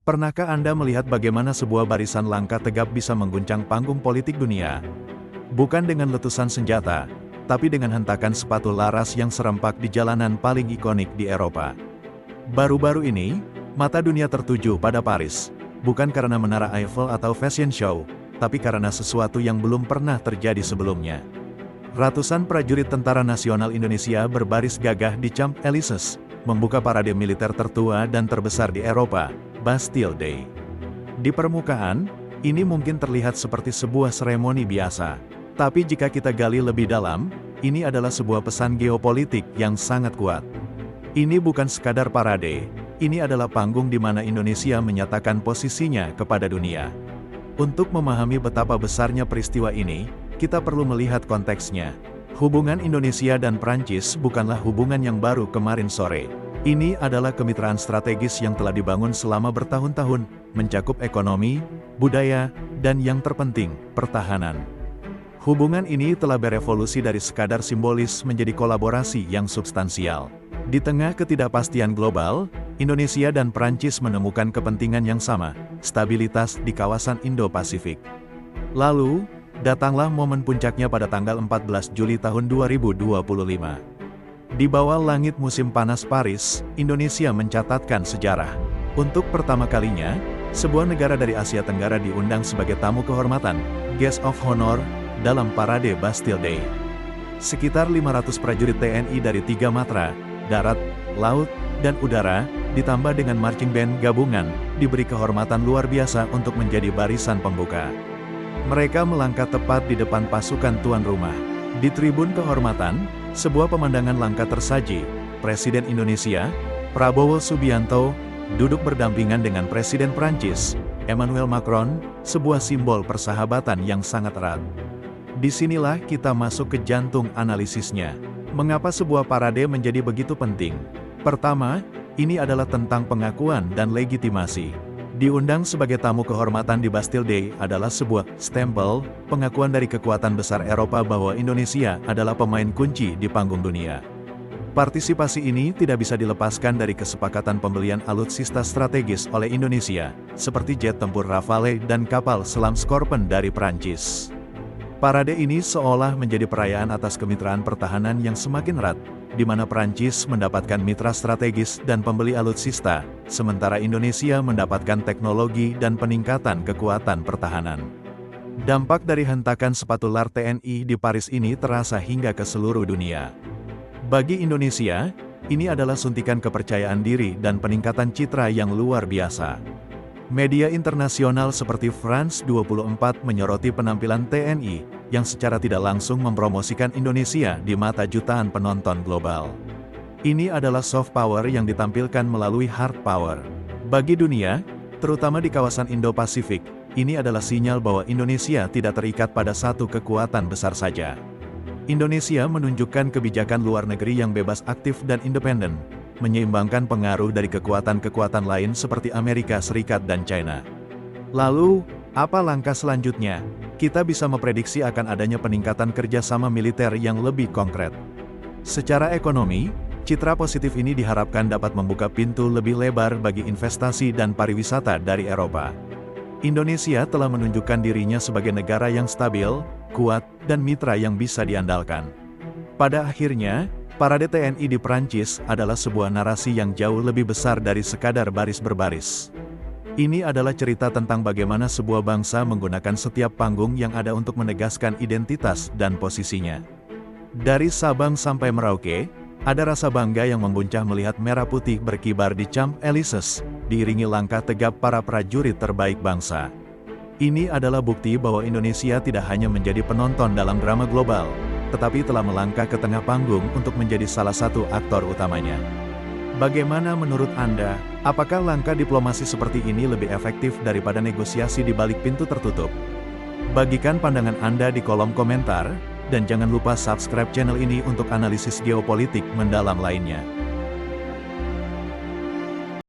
Pernahkah Anda melihat bagaimana sebuah barisan langkah tegap bisa mengguncang panggung politik dunia? Bukan dengan letusan senjata, tapi dengan hentakan sepatu laras yang serempak di jalanan paling ikonik di Eropa. Baru-baru ini, mata dunia tertuju pada Paris, bukan karena Menara Eiffel atau fashion show, tapi karena sesuatu yang belum pernah terjadi sebelumnya. Ratusan prajurit Tentara Nasional Indonesia berbaris gagah di Champs-Élysées, membuka parade militer tertua dan terbesar di Eropa, Bastille Day. Di permukaan, ini mungkin terlihat seperti sebuah seremoni biasa. Tapi jika kita gali lebih dalam, ini adalah sebuah pesan geopolitik yang sangat kuat. Ini bukan sekadar parade, ini adalah panggung di mana Indonesia menyatakan posisinya kepada dunia. Untuk memahami betapa besarnya peristiwa ini, kita perlu melihat konteksnya. Hubungan Indonesia dan Prancis bukanlah hubungan yang baru kemarin sore. Ini adalah kemitraan strategis yang telah dibangun selama bertahun-tahun, mencakup ekonomi, budaya, dan yang terpenting, pertahanan. Hubungan ini telah berevolusi dari sekadar simbolis menjadi kolaborasi yang substansial. Di tengah ketidakpastian global, Indonesia dan Prancis menemukan kepentingan yang sama, stabilitas di kawasan Indo-Pasifik. Lalu, datanglah momen puncaknya pada tanggal 14 Juli tahun 2025. Di bawah langit musim panas Paris, Indonesia mencatatkan sejarah. Untuk pertama kalinya, sebuah negara dari Asia Tenggara diundang sebagai tamu kehormatan, Guest of Honor, dalam parade Bastille Day. Sekitar 500 prajurit TNI dari 3 matra, darat, laut, dan udara, ditambah dengan marching band gabungan, diberi kehormatan luar biasa untuk menjadi barisan pembuka. Mereka melangkah tepat di depan pasukan tuan rumah. Di tribun kehormatan, sebuah pemandangan langka tersaji. Presiden Indonesia, Prabowo Subianto, duduk berdampingan dengan Presiden Prancis, Emmanuel Macron, sebuah simbol persahabatan yang sangat erat. Disinilah kita masuk ke jantung analisisnya. Mengapa sebuah parade menjadi begitu penting? Pertama, ini adalah tentang pengakuan dan legitimasi. Diundang sebagai tamu kehormatan di Bastille Day adalah sebuah stempel, pengakuan dari kekuatan besar Eropa bahwa Indonesia adalah pemain kunci di panggung dunia. Partisipasi ini tidak bisa dilepaskan dari kesepakatan pembelian alutsista strategis oleh Indonesia, seperti jet tempur Rafale dan kapal selam Scorpion dari Prancis. Parade ini seolah menjadi perayaan atas kemitraan pertahanan yang semakin erat, di mana Prancis mendapatkan mitra strategis dan pembeli alutsista, sementara Indonesia mendapatkan teknologi dan peningkatan kekuatan pertahanan. Dampak dari hentakan sepatu lar TNI di Paris ini terasa hingga ke seluruh dunia. Bagi Indonesia, ini adalah suntikan kepercayaan diri dan peningkatan citra yang luar biasa. Media internasional seperti France 24 menyoroti penampilan TNI, yang secara tidak langsung mempromosikan Indonesia di mata jutaan penonton global. Ini adalah soft power yang ditampilkan melalui hard power. Bagi dunia, terutama di kawasan Indo-Pasifik, ini adalah sinyal bahwa Indonesia tidak terikat pada satu kekuatan besar saja. Indonesia menunjukkan kebijakan luar negeri yang bebas aktif dan independen, menyeimbangkan pengaruh dari kekuatan-kekuatan lain seperti Amerika Serikat dan China. Lalu, apa langkah selanjutnya? Kita bisa memprediksi akan adanya peningkatan kerjasama militer yang lebih konkret. Secara ekonomi, citra positif ini diharapkan dapat membuka pintu lebih lebar bagi investasi dan pariwisata dari Eropa. Indonesia telah menunjukkan dirinya sebagai negara yang stabil, kuat, dan mitra yang bisa diandalkan. Pada akhirnya, parade TNI di Prancis adalah sebuah narasi yang jauh lebih besar dari sekadar baris berbaris. Ini adalah cerita tentang bagaimana sebuah bangsa menggunakan setiap panggung yang ada untuk menegaskan identitas dan posisinya. Dari Sabang sampai Merauke, ada rasa bangga yang membuncah melihat merah putih berkibar di Champs-Élysées, diiringi langkah tegap para prajurit terbaik bangsa. Ini adalah bukti bahwa Indonesia tidak hanya menjadi penonton dalam drama global, tetapi telah melangkah ke tengah panggung untuk menjadi salah satu aktor utamanya. Bagaimana menurut Anda? Apakah langkah diplomasi seperti ini lebih efektif daripada negosiasi di balik pintu tertutup? Bagikan pandangan Anda di kolom komentar, dan jangan lupa subscribe channel ini untuk analisis geopolitik mendalam lainnya.